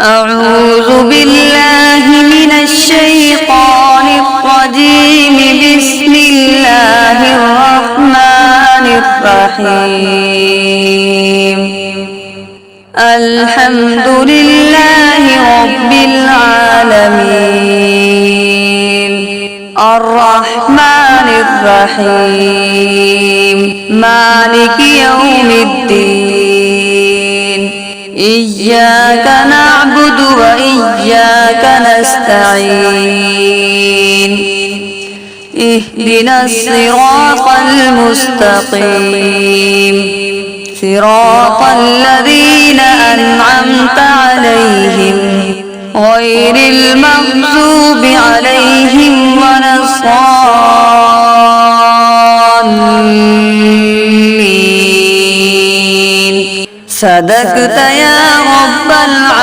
أعوذ بالله من الشيطان الرجيم. بسم الله الرحمن الرحيم. الحمد لله رب العالمين الرحمن الرحيم مالك يوم الدين. إياك نعبد وإياك نستعين. اهدنا الصراط المستقيم صراط الذين أنعمت عليهم غير المغضوب عليهم ولا الضالين. صدقت يا رب العالمين.